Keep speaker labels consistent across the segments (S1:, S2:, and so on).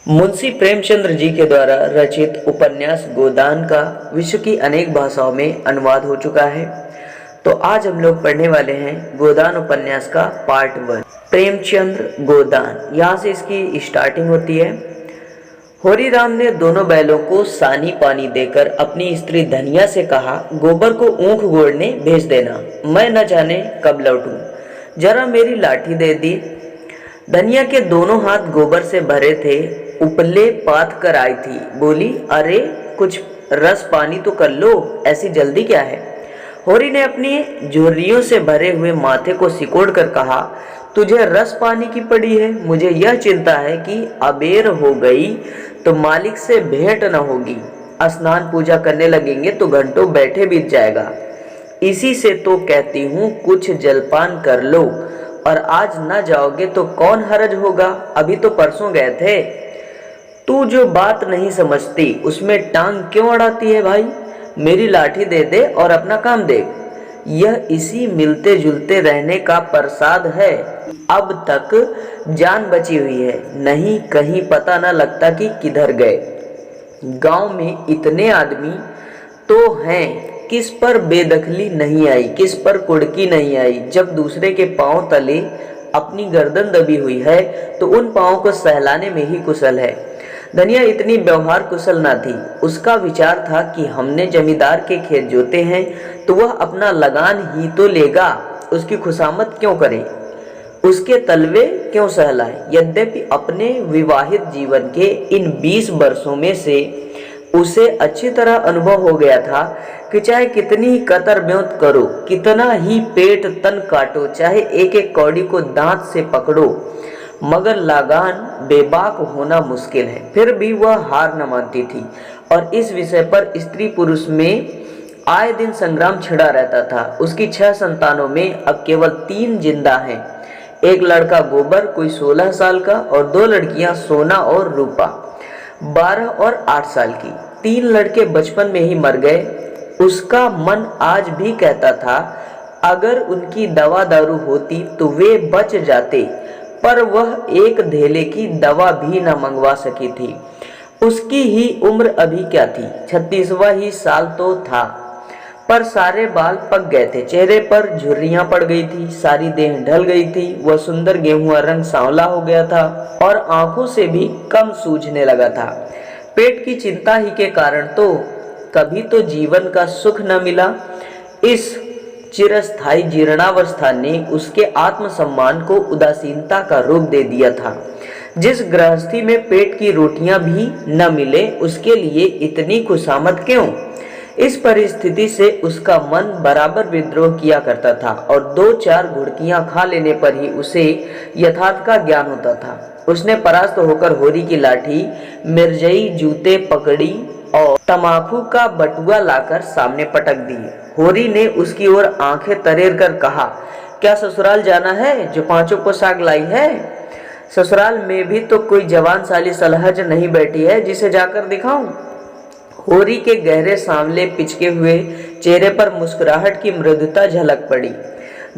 S1: मुंशी प्रेमचंद्र जी के द्वारा रचित उपन्यास गोदान का विश्व की अनेक भाषाओं में अनुवाद हो चुका है। तो आज हम लोग पढ़ने वाले हैं गोदान उपन्यास का पार्ट 1। प्रेमचंद्र गोदान, यहाँ से इसकी स्टार्टिंग होती है। होरी राम ने दोनों बैलों को सानी पानी देकर अपनी स्त्री धनिया से कहा, गोबर को ऊख गोड़ने भेज देना, मैं न जाने कब लौटूं, जरा मेरी लाठी दे दी। धनिया के दोनों हाथ गोबर से भरे थे, उपले पाथ कर आई थी। बोली, अरे कुछ रस पानी तो कर लो, ऐसी जल्दी क्या है। होरी ने अपनी झुर्रियों से भरे हुए माथे को सिकोड़ कर कहा, तुझे रस पानी की पड़ी है, मुझे यह चिंता है कि अबेर हो गई तो मालिक से भेंट न होगी। स्नान पूजा करने लगेंगे तो घंटों बैठे बीत जाएगा। इसी से तो कहती हूँ कुछ जलपान कर लो, और आज न जाओगे तो कौन हरज होगा, अभी तो परसों गए थे। तू जो बात नहीं समझती उसमें टांग क्यों अड़ाती है भाई, मेरी लाठी दे दे और अपना काम देख। यह इसी मिलते जुलते रहने का प्रसाद है। अब तक जान बची हुई है, नहीं कहीं पता न लगता कि किधर गए। गांव में इतने आदमी तो हैं, किस पर बेदखली नहीं आई, किस पर कुड़की नहीं आई। जब दूसरे के पांव तले अपनी गर्दन दबी हुई है तो उन पांवों को सहलाने में ही कुशल है। धनिया इतनी व्यवहार कुशल ना थी। उसका विचार था कि हमने जमींदार के खेत जोते हैं तो वह अपना लगान ही तो लेगा, उसकी खुशामद क्यों करे, उसके तलवे क्यों सहलाए। यद्यपि अपने विवाहित जीवन के इन 20 वर्षों में से उसे अच्छी तरह अनुभव हो गया था कि चाहे कितनी ही कतर ब्योंत करो, कितना ही पेट तन काटो, चाहे एक एक कौड़ी को दांत से पकड़ो, मगर लगान बेबाक होना मुश्किल है। फिर भी वह हार न मानती थी और इस विषय पर स्त्री पुरुष में आए दिन संग्राम छिड़ा रहता था। उसकी 6 संतानों में अब केवल 3 जिंदा हैं। एक लड़का गोबर कोई 16 साल का और 2 लड़कियां सोना और रूपा 12 और 8 साल की। 3 लड़के बचपन में ही मर गए। उसका मन आज भी कहता था अगर उनकी दवा दारू होती तो वे बच जाते, पर वह एक धेले की दवा भी न मंगवा सकी थी। उसकी ही उम्र अभी क्या थी, 36वां ही साल तो था, पर सारे बाल पक गए थे, चेहरे पर झुर्रियां पड़ गई थी, सारी देह ढल गई थी। वह सुंदर गेहुआ रंग सांवला हो गया था और आंखों से भी कम सूझने लगा था। पेट की चिंता ही के कारण तो कभी तो जीवन का सुख न मिला। इस चिरस्थायी जीर्णावस्था ने उसके आत्मसम्मान को उदासीनता का रूप दे दिया था। जिस गृहस्थी में पेट की रोटियां भी न मिले उसके लिए इतनी खुशामद क्यों। इस परिस्थिति से उसका मन बराबर विद्रोह किया करता था और 2-4 घुड़कियां खा लेने पर ही उसे यथार्थ का ज्ञान होता था। उसने परास्त होकर होरी की लाठी, मिर्जई जूते पकड़ी और तमाकू का बटुआ लाकर सामने पटक दिए। होरी ने उसकी ओर आंखें तरेर कर कहा, क्या ससुराल जाना है जो 5 पोशाक लाई है। ससुराल में भी तो कोई जवान साली सलहज नहीं बैठी है जिसे जाकर दिखाऊं। होरी के गहरे सांवले पिचके हुए चेहरे पर मुस्कुराहट की मृदुता झलक पड़ी।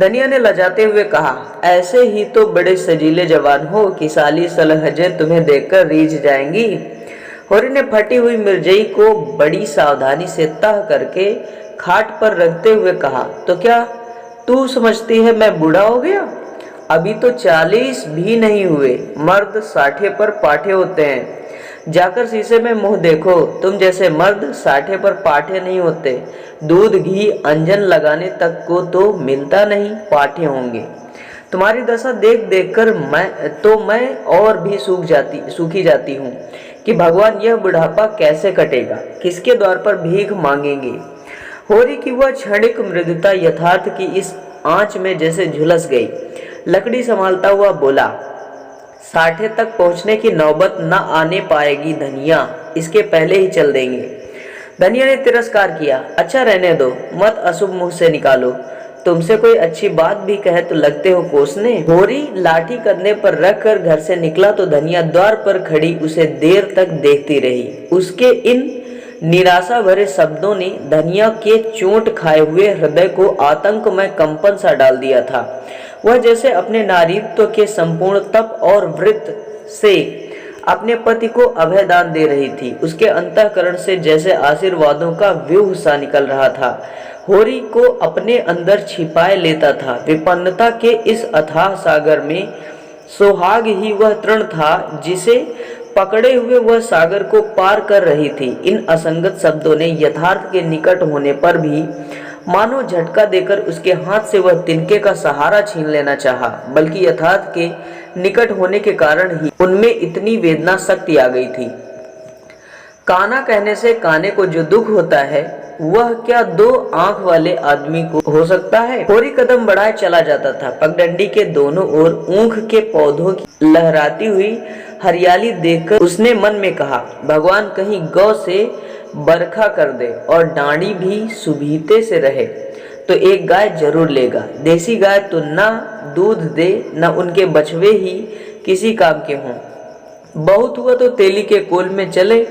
S1: धनिया ने लजाते हुए कहा, ऐसे ही तो बड़े सजीले जवान हो कि साली सलहजें तुम्हें देखकर रीझ जाएंगी। होरी ने फटी हुई मिर्जई को बड़ी सावधानी से तह करके खाट पर रखते हुए कहा, तो क्या तू समझती है मैं बूढ़ा हो गया। अभी तो 40 भी नहीं हुए, मर्द 60 पर पाठे होते हैं। जाकर शीशे में मुंह देखो, तुम जैसे मर्द 60 पर पाठे नहीं होते। दूध घी अंजन लगाने तक को तो मिलता नहीं, पाठे होंगे। तुम्हारी दशा देख देख कर मैं और भी सूखी जाती हूँ कि भगवान यह बुढ़ापा कैसे कटेगा, किसके द्वार पर भीख मांगेंगे। होरी की वह क्षणिक मृदुता यथार्थ की इस आंच में जैसे झुलस गई। लकड़ी संभालता हुआ बोला, 60 तक पहुंचने की नौबत न आने पाएगी धनिया, इसके पहले ही चल देंगे। धनिया ने तिरस्कार किया, अच्छा रहने दो, मत अशुभ मुंह से निकालो। तुमसे कोई अच्छी बात भी कहे तो लगते हो कोसने। होरी लाठी कंधे पर रखकर घर से निकला तो धनिया द्वार पर खड़ी उसे देर तक देखती रही। उसके इन निराशा भरे शब्दों ने धनिया के चोट खाए हुए हृदय को आतंक में कंपन सा डाल दिया था। वह जैसे अपने नारीत्व के संपूर्ण तप और वृत्त से अपने पति को अभय दान दे रही थी। उसके अंतःकरण से जैसे आशीर्वादों का व्यूह सा निकल रहा था। होरी को अपने अंदर छिपाए लेता था। विपन्नता के इस अथाह सागर में सोहाग ही वह तृण था जिसे पकड़े हुए वह सागर को पार कर रही थी। इन असंगत शब्दों ने यथार्थ के निकट होने पर भी मानो झटका देकर उसके हाथ से वह तिनके का सहारा छीन लेना चाहा, बल्कि यथार्थ के निकट होने के कारण ही उनमें इतनी वेदना शक्ति आ गई थी। काना कहने से काने को जो दुख होता है वह क्या दो आंख वाले आदमी को हो सकता है। होरी कदम बढ़ाए चला जाता था। पगडंडी के दोनों ओर ऊख के पौधों की लहराती हुई हरियाली देखकर उसने मन में कहा, भगवान कहीं गौ से बरखा कर दे और डांडी भी सुभीते से रहे तो एक गाय जरूर लेगा। देसी गाय तो ना दूध दे न उनके बछवे ही किसी काम के हों। बहुत हुआ तो तेली के कोल में चले,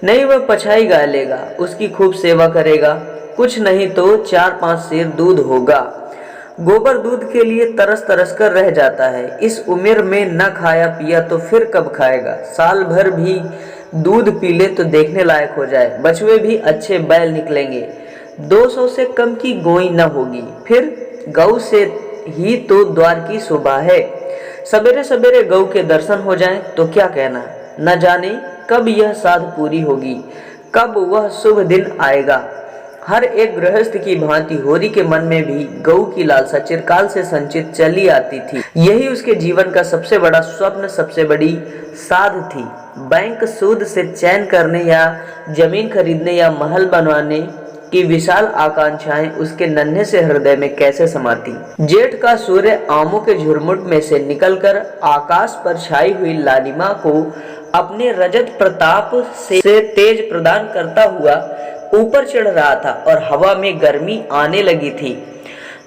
S1: नहीं वह पछाई गाय लेगा, उसकी खूब सेवा करेगा। कुछ नहीं तो 4-5 सेर दूध होगा। गोबर दूध के लिए तरस तरस कर रह जाता है। इस उम्र में न खाया पिया तो फिर कब खाएगा। साल भर भी दूध पी ले तो देखने लायक हो जाए। बछवे भी अच्छे बैल निकलेंगे। 200 से कम की गोई न होगी। फिर गौ से ही तो द्वार की शोभा है। सवेरे सवेरे गौ के दर्शन हो जाएं तो क्या कहना। न जाने कब यह साध पूरी होगी, कब वह शुभ दिन आएगा। हर एक गृहस्थ की भांति होरी के मन में भी गौ की लालसा चिरकाल से संचित चली आती थी। यही उसके जीवन का सबसे बड़ा स्वप्न, सबसे बड़ी साध थी। बैंक सूद से चैन करने या जमीन खरीदने या महल बनवाने की विशाल आकांक्षाएं उसके नन्हे से हृदय में कैसे समाती। जेठ का सूर्य आमों के झुरमुट में से निकलकर आकाश पर छाई हुई लालिमा को अपने रजत प्रताप से तेज प्रदान करता हुआ ऊपर चढ़ रहा था और हवा में गर्मी आने लगी थी।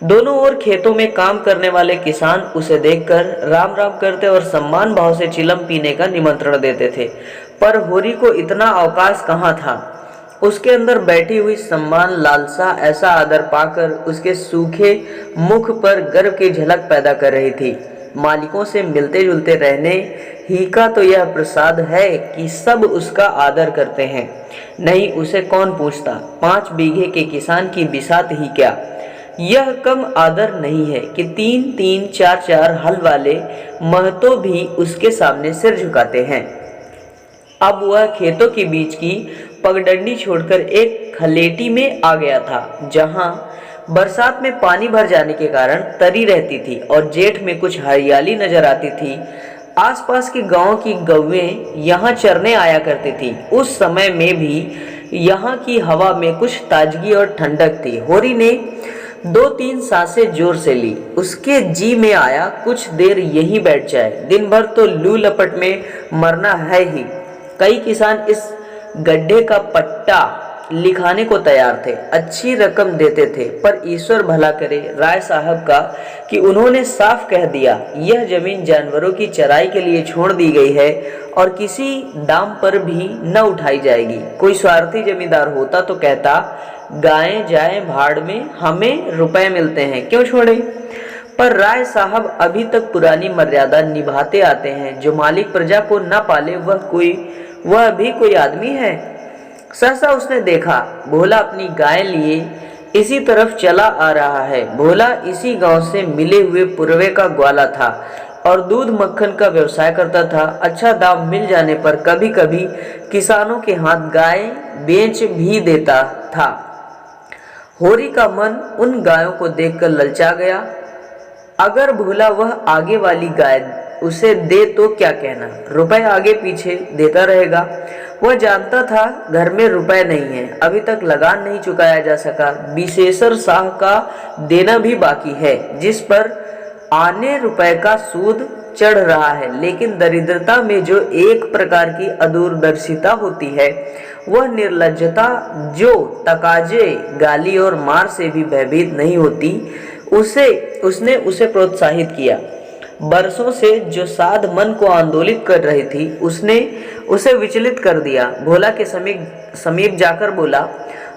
S1: दोनों ओर खेतों में काम करने वाले किसान उसे देखकर राम राम करते और सम्मान भाव से चिलम पीने का निमंत्रण देते थे। पर होरी को इतना अवकाश कहाँ था। उसके अंदर बैठी हुई सम्मान लालसा ऐसा आदर पाकर उसके सूखे मुख पर गर्व की झलक पैदा कर रही थी। मालिकों से मिलते जुलते रहने ही का तो यह प्रसाद है कि सब उसका आदर करते हैं। नहीं उसे कौन पूछता। 5 बीघे के किसान की बिसात ही क्या। यह कम आदर नहीं है कि 3-3, 4-4 हल वाले महतो भी उसके सामने सिर झुकाते हैं। अब वह खेतों के बीच की पगडंडी छोड़कर एक खलेटी में आ गया था, जहां बरसात में पानी भर जाने के कारण तरी रहती थी और जेठ में कुछ हरियाली नजर आती थी। आसपास के गांव की गौएं यहां चरने आया करती थी। उस समय में भी यहां की हवा में कुछ ताजगी और ठंडक थी। होरी ने 2-3 सांसें जोर से ली। उसके जी में आया कुछ देर यहीं बैठ जाए। दिन भर तो लू लपट में मरना है ही। कई किसान इस गड्ढे का पट्टा लिखाने को तैयार थे, अच्छी रकम देते थे। पर ईश्वर भला करे राय साहब का कि उन्होंने साफ कह दिया यह जमीन जानवरों की चराई के लिए छोड़ दी गई है और किसी दाम पर भी न उठाई जाएगी। कोई स्वार्थी जमींदार होता तो कहता गायें जाएं भाड़ में, हमें रुपए मिलते हैं, क्यों छोड़े। पर राय साहब अभी तक पुरानी मर्यादा निभाते आते हैं। जो मालिक प्रजा को न पाले वह भी कोई आदमी है। सहसा उसने देखा भोला अपनी गाय लिए इसी तरफ चला आ रहा है। भोला इसी गांव से मिले हुए पुरवे का ग्वाला था और दूध मक्खन का व्यवसाय करता था। अच्छा दाम मिल जाने पर कभी कभी किसानों के हाथ गाय बेच भी देता था। होरी का मन उन गायों को देखकर ललचा गया। अगर भोला वह आगे वाली गाय उसे दे तो क्या कहना, रुपए आगे पीछे देता रहेगा। वह जानता था घर में रुपए नहीं है, अभी तक लगान नहीं चुकाया जा सका। विशेषर शाह का देना भी बाकी है, जिस पर आने रुपए का सूद चढ़ रहा है। लेकिन दरिद्रता में जो एक प्रकार की अदूरदर्शिता होती है, वह निर्लज्जता जो तकाजे, गाली और मार से भी भयभीत नहीं होती, उसने उसे प्रोत्साहित किया। बरसों से जो साध मन को आंदोलित कर रही थी, उसने उसे विचलित कर दिया। भोला के समीप जाकर बोला,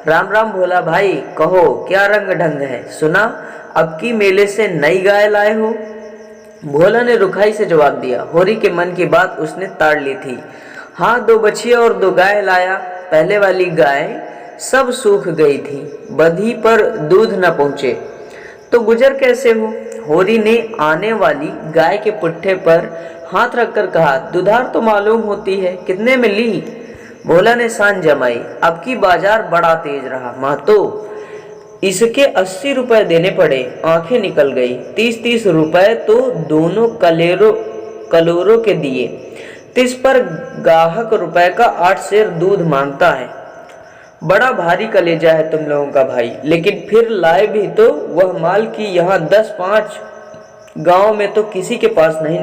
S1: राम राम भोला भाई, कहो क्या रंग ढंग है। सुना अब की मेले से नई गाय लाए हो। भोला ने रुखाई से जवाब दिया। होरी के मन की बात उसने ताड़ ली थी। हाँ, 2 बछिया और 2 गाय लाया। पहले वाली गाय सब सूख गई थी, बधी पर दूध न पहुँचे तो गुजर कैसे हो। होरी ने आने वाली गाय के पुट्ठे पर हाथ रखकर कहा, दुधार तो मालूम होती है, कितने में ली। भोला ने सान जमाई। अब की बाजार बड़ा तेज रहा महतो, इसके 80 रुपए देने पड़े। आंखें निकल गई। 30-30 रुपए तो दोनों कलोरों के दिए। 30 पर गाहक रुपए का 8 सेर दूध मांगता है। बड़ा भारी कलेजा है तुम लोगों का भाई, लेकिन फिर लाए भी तो वह माल की यहाँ 10-5 गांव में तो किसी के पास नहीं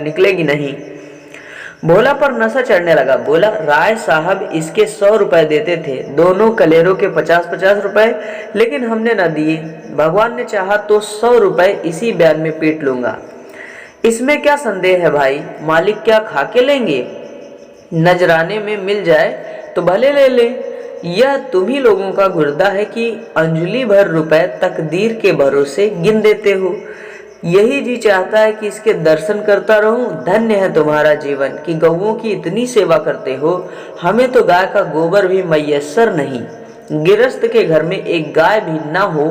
S1: निकलेगी नहीं। भोला पर नशा चढ़ने लगा। बोला, राय साहब इसके 100 रुपए देते थे, दोनों कलेरों के 50-50 रुपए, लेकिन हमने न दिए। भगवान ने चाहा तो 100 रुपए इसी बयान में पीट लूंगा। इसमें क्या संदेह है भाई, मालिक क्या खा के लेंगे? नजराने में मिल जाए तो भले ले ले। यह तुम्ही लोगों का गुर्दा है कि अंजलि भर रुपए तकदीर के भरोसे गिन देते हो। यही जी चाहता है कि इसके दर्शन करता रहूं। धन्य है तुम्हारा जीवन कि गौओं की इतनी सेवा करते हो। हमें तो गाय का गोबर भी मैसर नहीं। गिरस्त के घर में एक गाय भी ना हो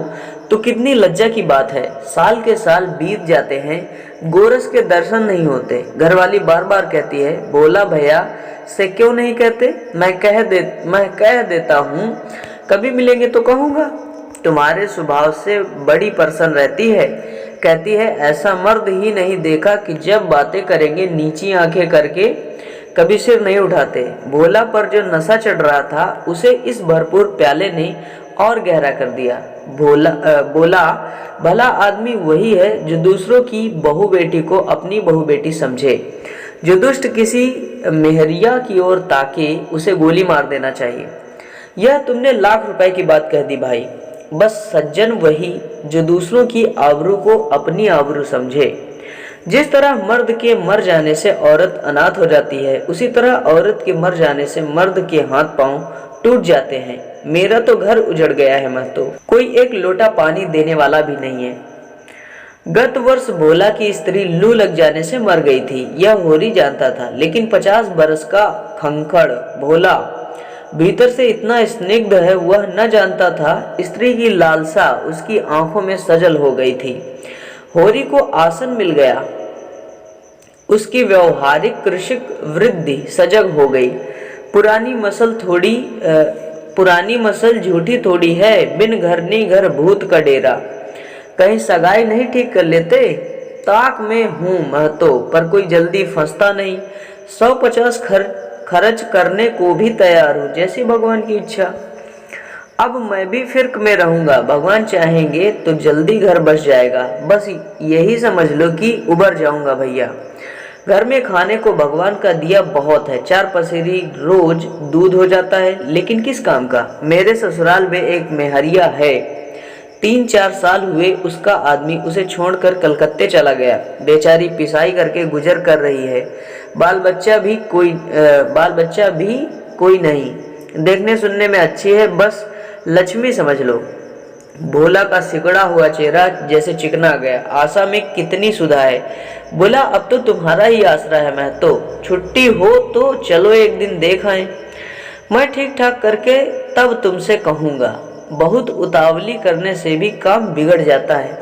S1: तो कितनी लज्जा की बात है। साल के साल बीत जाते हैं, गोरस के दर्शन नहीं होते। घरवाली बार बार कहती है, बोला भैया से क्यों नहीं कहते? मैं कह देता हूँ, कभी मिलेंगे तो कहूँगा। तुम्हारे स्वभाव से बड़ी प्रसन्न रहती है। कहती है, ऐसा मर्द ही नहीं देखा कि जब बातें करेंगे नीची आंखें करके कभी सिर नहीं उठाते। भोला पर जो नशा चढ़ रहा था उसे इस भरपूर प्याले ने और गहरा कर दिया। बोला, भला आदमी वही है जो दूसरों की बहू बेटी को अपनी बहू बेटी समझे। जो दुष्ट किसी मेहरिया की ओर ताके उसे गोली मार देना चाहिए। यह तुमने लाख रुपए की बात कह दी भाई। बस सज्जन वही जो दूसरों की आबरू को अपनी आबरू समझे। जिस तरह मर्द के मर जाने से औरत अनाथ हो जाती है, उसी तरह औरत के मर जाने से मर्द के हाथ पांव टूट जाते हैं। मेरा तो घर उजड़ गया है महतो, कोई एक लोटा पानी देने वाला भी नहीं है। गत वर्ष भोला की स्त्री लू लग जाने से मर गई थी, यह होरी जानता था। लेकिन 50 बरस का खंखड़ भोला भीतर से इतना स्निग्ध है, वह न जानता था स्त्री की लालसा उसकी आंखों में सजल हो गई थी। होरी को आसन मिल गया, उसकी व्यवहारिक कृषिक वृद्धि सजग हो गई। पुरानी मसल झूठी थोड़ी है, बिन घरनी घर भूत का डेरा। कहीं सगाई नहीं ठीक कर लेते? ताक में हूँ महतो, पर कोई जल्दी फंसता नहीं। 150 खर्च करने को भी तैयार हूँ, जैसी भगवान की इच्छा। अब मैं भी फिर्क में रहूंगा, भगवान चाहेंगे तो जल्दी घर बस जाएगा। बस यही समझ लो कि उबर जाऊंगा भैया। घर में खाने को भगवान का दिया बहुत है, 4 पसेरी रोज दूध हो जाता है, लेकिन किस काम का? मेरे ससुराल में एक मेहरिया है, 3-4 साल हुए उसका आदमी उसे छोड़कर कलकत्ते चला गया। बेचारी पिसाई करके गुजर कर रही है। बाल बच्चा भी कोई नहीं, देखने सुनने में अच्छी है, बस लक्ष्मी समझ लो। भोला का सिकुड़ा हुआ चेहरा जैसे चिकना गया। आशा में कितनी सुधा है। बोला, अब तो तुम्हारा ही आसरा है महतो, छुट्टी हो तो चलो एक दिन देख आए। मैं ठीक ठाक करके तब तुमसे कहूँगा। बहुत उतावली करने से भी काम बिगड़ जाता है।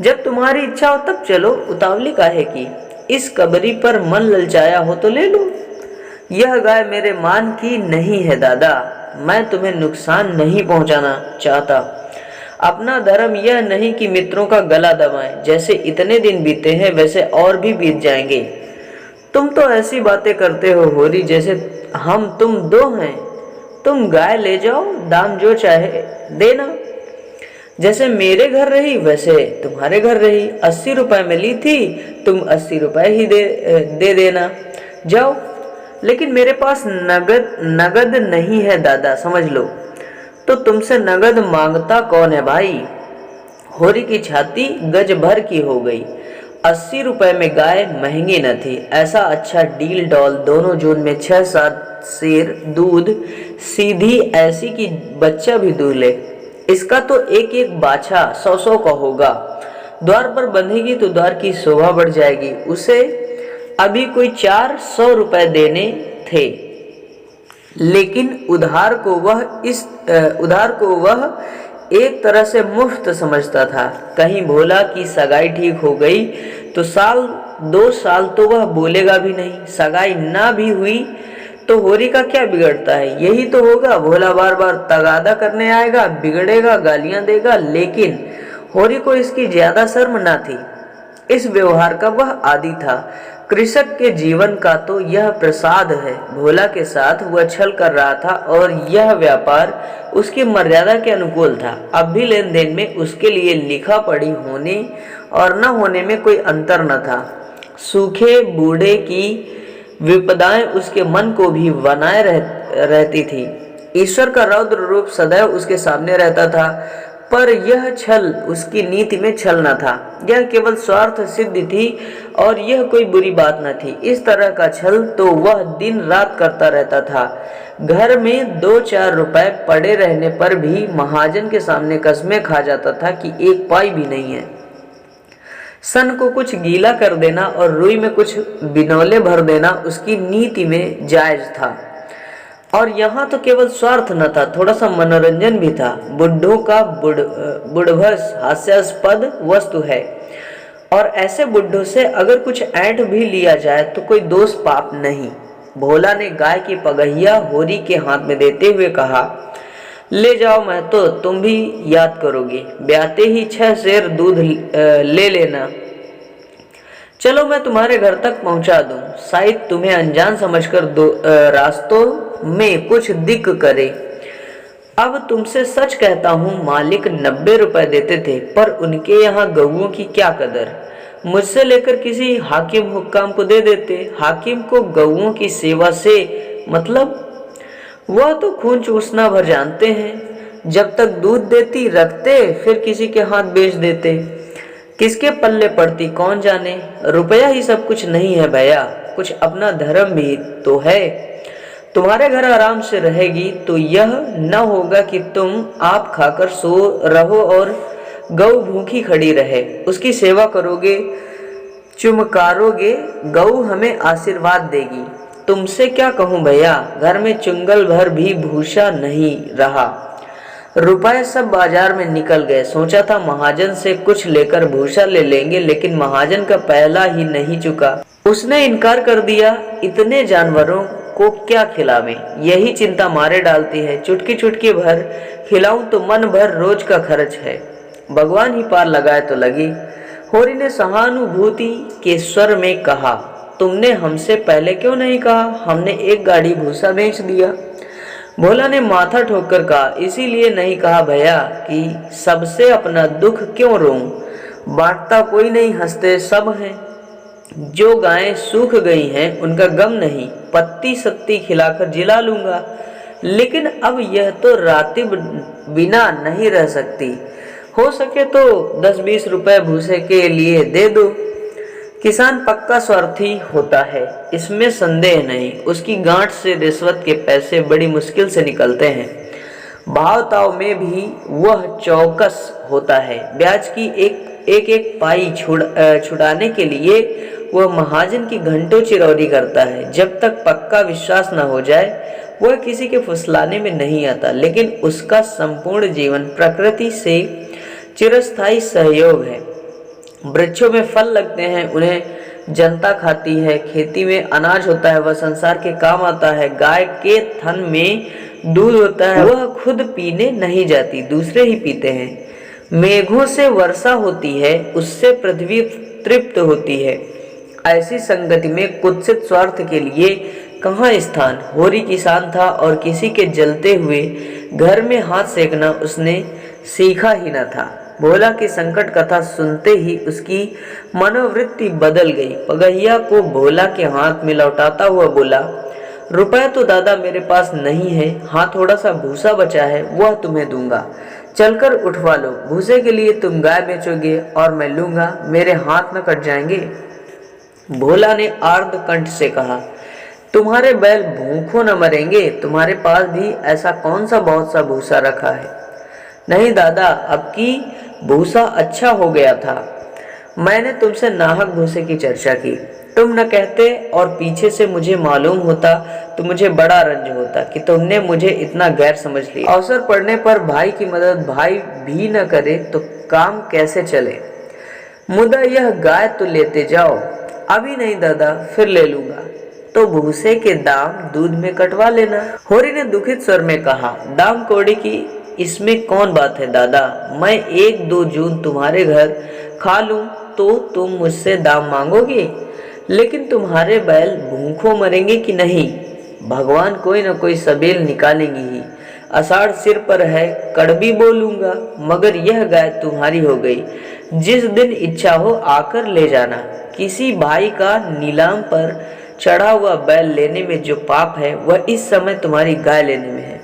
S1: जब तुम्हारी इच्छा हो तब चलो, उतावली काहे की? इस कबरी पर मन ललचाया हो तो ले लो। यह गाय मेरे मान की नहीं है दादा, मैं तुम्हें नुकसान नहीं पहुंचाना चाहता। अपना धर्म यह नहीं कि मित्रों का गला दबाएं। जैसे इतने दिन बीते हैं वैसे और भी बीत जाएंगे। तुम तो ऐसी बातें करते हो होरी जैसे हम तुम 2 हैं। तुम गाय ले जाओ, दाम जो चाहे देना। जैसे मेरे घर रही वैसे तुम्हारे घर रही। 80 रुपए में ली थी, तुम 80 रुपए ही दे देना, जाओ। लेकिन मेरे पास नगद नहीं है दादा, समझ लो। तो तुमसे नगद मांगता कौन है भाई? होरी की छाती गज भर की हो गई। 80 रुपए में गाय महंगी न थी। ऐसा अच्छा डील डॉल दोनों जून में 6-7 सेर दूध, सीधी ऐसी कि बच्चा भी दूध ले। इसका तो एक एक बाछा 100-100 का होगा। द्वार पर बंधेगी तो द्वार की शोभा बढ़ जाएगी। उसे अभी कोई 400 रुपए देने थे, लेकिन उधार को वह एक तरह से मुफ्त समझता था। कहीं भोला की सगाई ठीक हो गई तो 1-2 साल तो वह बोलेगा भी नहीं। सगाई ना भी हुई तो होरी का क्या बिगड़ता है, यही तो होगा। भोला बार बार तगादा करने आएगा, बिगड़ेगा, गालियां देगा, लेकिन होरी को इसकी ज्यादा शर्म ना थी। इस व्यवहार का वह आदी था। कृषक के जीवन का तो यह प्रसाद है। भोला के साथ वह छल कर रहा था और यह व्यापार उसकी मर्यादा के अनुकूल था। अब भी लेन देन में उसके लिए लिखा पढ़ी होने और न होने में कोई अंतर न था। सूखे बूढ़े की विपदाएं उसके मन को भी बनाए रहती थी। ईश्वर का रौद्र रूप सदैव उसके सामने रहता था, पर यह छल उसकी नीति में छल न था। यह केवल स्वार्थ सिद्धि थी और यह कोई बुरी बात न थी। इस तरह का छल तो वह दिन रात करता रहता था। घर में 2-4 रुपए पड़े रहने पर भी महाजन के सामने कस्में खा जाता था कि 1 पाई भी नहीं है। सन को कुछ गीला कर देना और रुई में कुछ बिनौले भर देना उसकी नीति में जायज था। और यहाँ तो केवल स्वार्थ न था, थोड़ा सा मनोरंजन भी था। बुड्ढों का बुढ़भस हास्यास्पद वस्तु है और ऐसे बुड्ढों से अगर कुछ ऐंठ भी लिया जाए तो कोई दोष पाप नहीं। भोला ने गाय की पगहिया होरी के हाथ में देते हुए कहा, ले जाओ महतो, तुम भी याद करोगे। ब्याते ही 6 सेर दूध ले लेना। चलो मैं तुम्हारे घर तक पहुंचा दूं। शायद तुम्हें अनजान समझकर रास्तों में कुछ दिक करे। अब तुमसे सच कहता हूँ, मालिक 90 रुपए देते थे, पर उनके यहाँ गऊओं की क्या कदर। मुझसे लेकर किसी हाकिम हुक्काम को दे देते। हाकिम को गऊओं की सेवा से मतलब, वह तो खून चूसना भर जानते हैं। जब तक दूध देती रखते, फिर किसी के हाथ बेच देते। किसके पल्ले पड़ती कौन जाने। रुपया ही सब कुछ नहीं है भैया, कुछ अपना धर्म भी तो है। तुम्हारे घर आराम से रहेगी तो यह न होगा कि तुम आप खाकर सो रहो और गऊ भूखी खड़ी रहे। उसकी सेवा करोगे, चुमकारोगे, गऊ हमें आशीर्वाद देगी। तुमसे क्या कहूँ भैया, घर में चुंगल भर भी भूसा नहीं रहा। रुपए सब बाजार में निकल गए। सोचा था महाजन से कुछ लेकर भूसा ले लेंगे, लेकिन महाजन का पहला ही नहीं चुका। उसने इनकार कर दिया। इतने जानवरों को क्या खिलावें, यही चिंता मारे डालती है। चुटकी चुटकी भर खिलाऊं तो मन भर रोज का खर्च है। भगवान ही पार लगाए तो लगी। होरी ने सहानुभूति के स्वर में कहा, तुमने हमसे पहले क्यों नहीं कहा, हमने 1 गाड़ी भूसा बेच दिया। भोला ने माथा ठोककर कहा, इसीलिए नहीं कहा भैया कि सबसे अपना दुख क्यों रोऊं। बांटता कोई नहीं, हंसते सब हैं। जो गायें सूख गई हैं उनका गम नहीं, पत्ती सत्ती खिलाकर जिला लूंगा। लेकिन अब यह तो रातिब बिना नहीं रह सकती। हो सके तो 10-20 रुपए भूसे के लिए दे दो। किसान पक्का स्वार्थी होता है, इसमें संदेह नहीं। उसकी गांठ से रिश्वत के पैसे बड़ी मुश्किल से निकलते हैं। भाव ताव में भी वह चौकस होता है। ब्याज की एक पाई छुड़ाने के लिए वह महाजन की घंटों चिरौरी करता है। जब तक पक्का विश्वास न हो जाए वह किसी के फुसलाने में नहीं आता। लेकिन उसका संपूर्ण जीवन प्रकृति से चिरस्थायी सहयोग है। वृक्षों में फल लगते हैं, उन्हें जनता खाती है। खेती में अनाज होता है, वह संसार के काम आता है। गाय के थन में दूध होता है, वह खुद पीने नहीं जाती, दूसरे ही पीते हैं। मेघों से वर्षा होती है, उससे पृथ्वी तृप्त होती है। ऐसी संगति में कुत्सित स्वार्थ के लिए कहाँ स्थान। होरी किसान था और किसी के जलते हुए घर में हाथ सेकना उसने सीखा ही न था। भोला की संकट कथा सुनते ही उसकी मनोवृत्ति बदल गई। पगहिया को भोला के हाथ में लौटाता हुआ बोला, रुपए तो दादा मेरे पास नहीं है, हाँ थोड़ा सा भूसा बचा है, वह तुम्हें दूंगा। चलकर उठवा लो। भूसे के लिए तुम गाय बेचोगे और मैं लूंगा, मेरे हाथ न कट जाएंगे। भोला ने आर्द कंठ से कहा, तुम्हारे बैल भूखों न मरेंगे। तुम्हारे पास भी ऐसा कौन सा बहुत सा भूसा रखा है। नहीं दादा, अब की भूसा अच्छा हो गया था। मैंने तुमसे नाहक भूसे की चर्चा की, तुम न कहते और पीछे से मुझे मालूम होता तो मुझे बड़ा रंज होता कि तुमने मुझे इतना गैर समझ लिया। अवसर पड़ने पर भाई की मदद भाई भी न करे तो काम कैसे चले। मुदा यह गाय तो लेते जाओ। अभी नहीं दादा, फिर ले लूंगा। तो भूसे के दाम दूध में कटवा लेना। होरी ने दुखित स्वर में कहा, दाम कौड़ी की इसमें कौन बात है दादा, मैं 1-2 जून तुम्हारे घर खा लूं तो तुम मुझसे दाम मांगोगे, लेकिन तुम्हारे बैल भूखों मरेंगे कि नहीं, भगवान कोई न कोई सबेल निकालेंगे ही। आषाढ़ सिर पर है, कड़वी बोलूंगा, मगर यह गाय तुम्हारी हो गई। जिस दिन इच्छा हो आकर ले जाना। किसी भाई का नीलाम पर चढ़ा हुआ बैल लेने में जो पाप है वह इस समय तुम्हारी गाय लेने में है।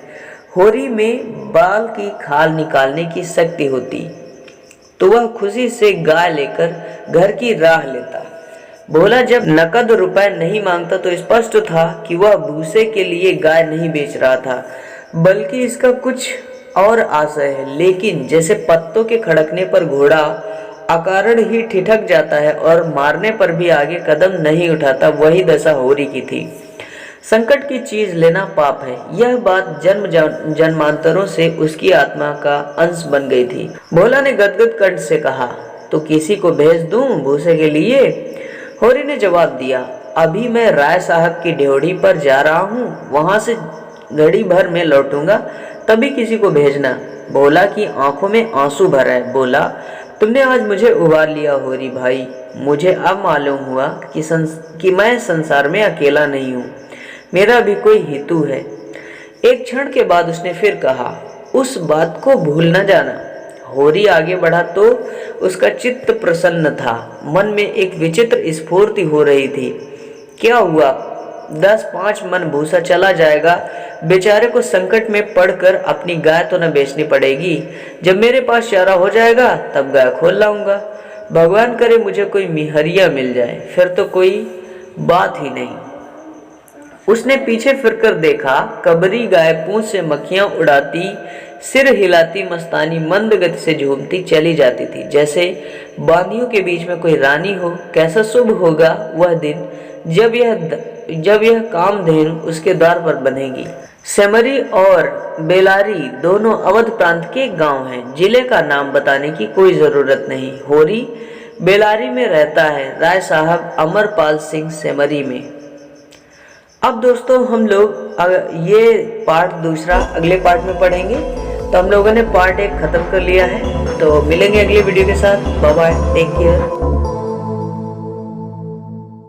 S1: होरी में बाल की खाल निकालने की शक्ति होती तो वह खुशी से गाय लेकर घर की राह लेता। भोला जब नकद रुपए नहीं मांगता तो स्पष्ट था कि वह भूसे के लिए गाय नहीं बेच रहा था, बल्कि इसका कुछ और आशय है। लेकिन जैसे पत्तों के खड़कने पर घोड़ा अकारण ही ठिठक जाता है और मारने पर भी आगे कदम नहीं उठाता, वही दशा होरी की थी। संकट की चीज लेना पाप है, यह बात जन्मांतरों से उसकी आत्मा का अंश बन गई थी। भोला ने गदगद कंठ से कहा, तो किसी को भेज दूं भूसे के लिए? होरी ने जवाब दिया, अभी मैं राय साहब की ड्योढ़ी पर जा रहा हूँ, वहां से घड़ी भर में लौटूंगा, तभी किसी को भेजना। भोला की आंखों में आंसू भर आए। बोला, तुमने आज मुझे उबार लिया होरी भाई। मुझे अब मालूम हुआ कि मैं संसार में अकेला नहीं हूँ, मेरा भी कोई हेतु है। एक क्षण के बाद उसने फिर कहा, उस बात को भूल न जाना। होरी आगे बढ़ा तो उसका चित्त प्रसन्न था, मन में एक विचित्र स्फूर्ति हो रही थी। क्या हुआ, 10-5 मन भूसा चला जाएगा, बेचारे को संकट में पड़कर अपनी गाय तो न बेचनी पड़ेगी। जब मेरे पास चारा हो जाएगा तब गाय खोल लाऊंगा। भगवान करे मुझे कोई मिहरिया मिल जाए, फिर तो कोई बात ही नहीं। उसने पीछे फिरकर देखा, कबरी गाय पूंछ से मक्खियां उड़ाती, सिर हिलाती, मस्तानी मंद गति से झूमती चली जाती थी, जैसे बांदियों के बीच में कोई रानी हो। कैसा शुभ होगा वह दिन जब यह कामधेनु उसके द्वार पर बनेगी। सेमरी और बेलारी दोनों अवध प्रांत के गांव हैं। जिले का नाम बताने की कोई जरूरत नहीं। होरी बेलारी में रहता है, राय साहब अमरपाल सिंह सेमरी में। अब दोस्तों हम लोग ये पार्ट दूसरा अगले पार्ट में पढ़ेंगे। तो हम लोगों ने पार्ट 1 खत्म कर लिया है, तो मिलेंगे अगले वीडियो के साथ। Bye bye, take care.